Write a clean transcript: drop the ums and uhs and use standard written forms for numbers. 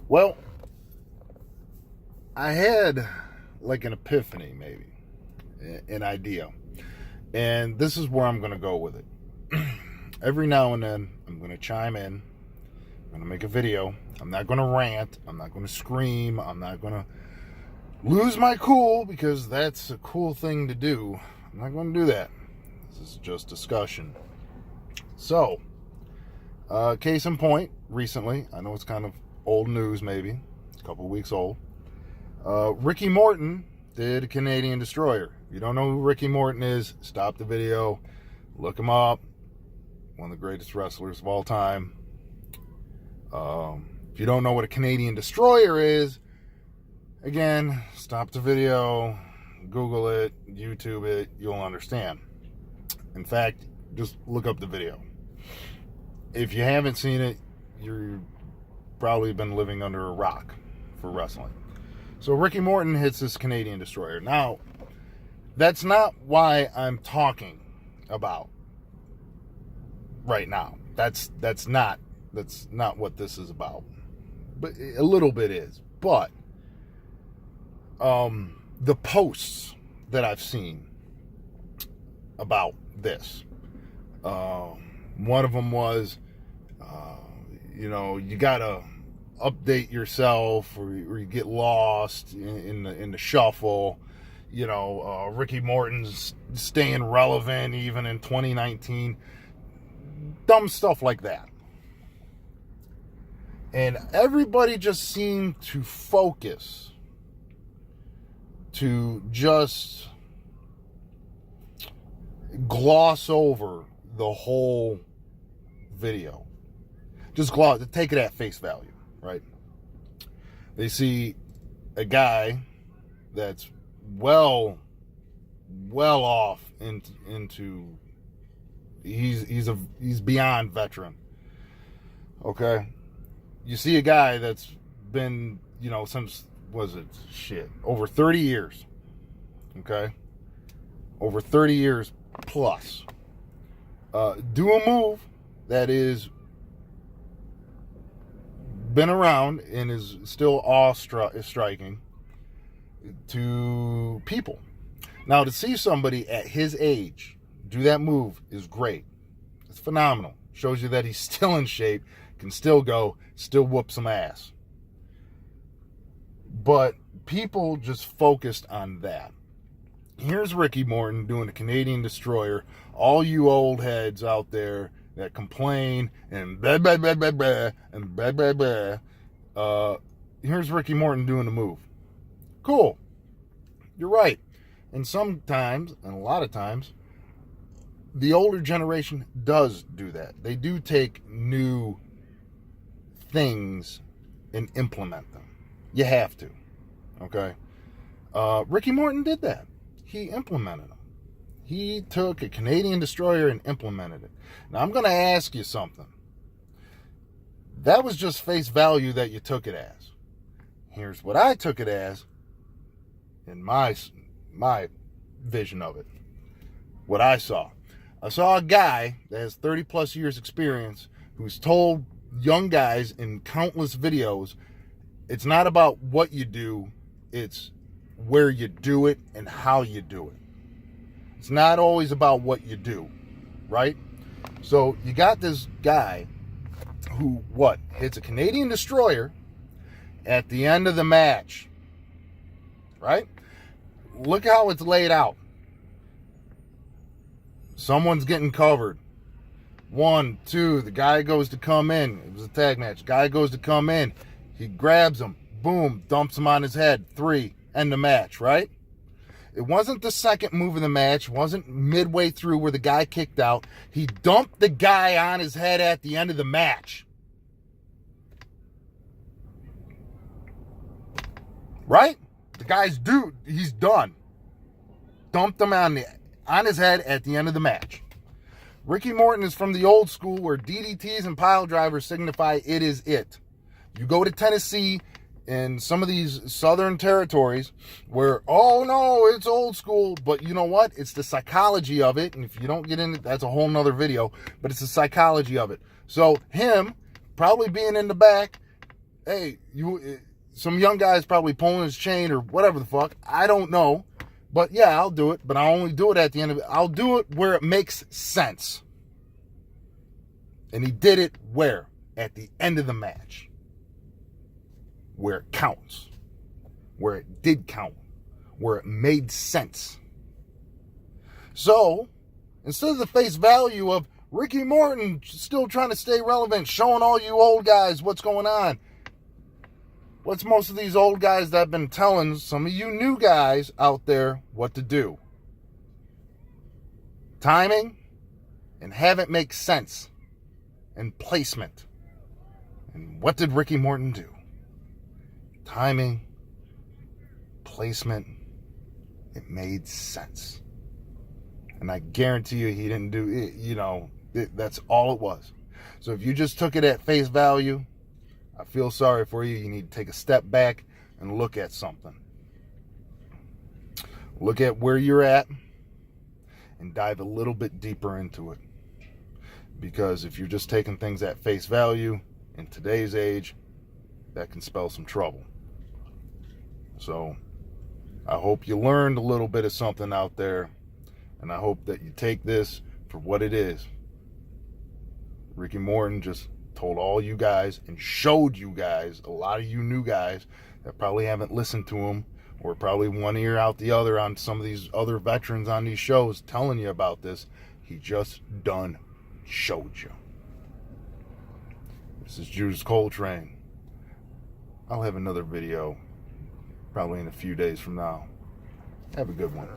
Well, I had like an epiphany, maybe, an idea. And this is where I'm going to go with it. Every now and then, I'm going to chime in. I'm going to make a video. I'm not going to rant. I'm not going to scream. I'm not going to lose my cool, because that's a cool thing to do. I'm not going to do that. This is just discussion. So, case in point, recently, I know it's kind of old news maybe, it's a couple weeks old. Ricky Morton did a Canadian destroyer. If you don't know who Ricky Morton is, stop the video, look him up. One of the greatest wrestlers of all time. If you don't know what a Canadian destroyer is, again, stop the video, Google it, YouTube it, you'll understand. In fact, just look up the video. If you haven't seen it, you've probably been living under a rock for wrestling. So Ricky Morton hits this Canadian destroyer. Now, that's not why I'm talking about right now. That's not what this is about. But a little bit is. But the posts that I've seen about this, one of them was, you gotta update yourself, or you get lost in the shuffle. Ricky Morton's staying relevant even in 2019. Dumb stuff like that. And everybody just seemed to focus to just gloss over the whole video. Just take it at face value, right? They see a guy that's well off into he's beyond veteran. Okay? You see a guy that's been, since, over 30 years. Okay? Over 30 years plus. Do a move that is been around and is still awe-striking to people. Now, to see somebody at his age do that move is great. It's phenomenal. Shows you that he's still in shape, can still go, still whoop some ass. But people just focused on that. Here's Ricky Morton doing a Canadian destroyer. All you old heads out there that complain and blah, blah, blah, blah, blah, and blah, blah, blah. Here's Ricky Morton doing the move. Cool. You're right. And sometimes, and a lot of times, the older generation does do that. They do take new things and implement them. You have to. Okay? Ricky Morton did that. He implemented them. He took a Canadian destroyer and implemented it. Now, I'm going to ask you something. That was just face value that you took it as. Here's what I took it as in my vision of it. What I saw. I saw a guy that has 30 plus years experience who's told young guys in countless videos, it's not about what you do, it's where you do it and how you do it. It's not always about what you do, right? So you got this guy who, hits a Canadian destroyer at the end of the match, right? Look how it's laid out. Someone's getting covered. 1, 2, the guy goes to come in. It was a tag match. Guy goes to come in. He grabs him. Boom, dumps him on his head. 3, end the match, right? It wasn't the second move of the match. It wasn't midway through where the guy kicked out. He dumped the guy on his head at the end of the match. Right? The guy's he's done. Dumped him on his head at the end of the match. Ricky Morton is from the old school where DDTs and pile drivers signify it is it. You go to Tennessee and some of these southern territories where, oh no, it's old school, but you know what? It's the psychology of it. And if you don't get into it, that's a whole nother video, but it's the psychology of it. So him probably being in the back, hey, some young guy's probably pulling his chain or whatever the fuck. I don't know. But yeah, I'll do it. But I'll only do it at the end of it. I'll do it where it makes sense. And he did it where? At the end of the match. Where it counts. Where it did count. Where it made sense. So, instead of the face value of Ricky Morton still trying to stay relevant, showing all you old guys what's going on, what's most of these old guys that have been telling some of you new guys out there what to do? Timing and have it make sense. And placement. And what did Ricky Morton do? Timing, placement, it made sense. And I guarantee you he didn't do it, that's all it was. So if you just took it at face value, I feel sorry for you. You need to take a step back and look at something. Look at where you're at and dive a little bit deeper into it. Because if you're just taking things at face value in today's age, that can spell some trouble. So I hope you learned a little bit of something out there. And I hope that you take this for what it is. Ricky Morton just told all you guys and showed you guys, a lot of you new guys that probably haven't listened to him, or probably one ear out the other on some of these other veterans on these shows telling you about this. He just done showed you. This is Judas Coltrane. I'll have another video probably in a few days from now. Have a good one.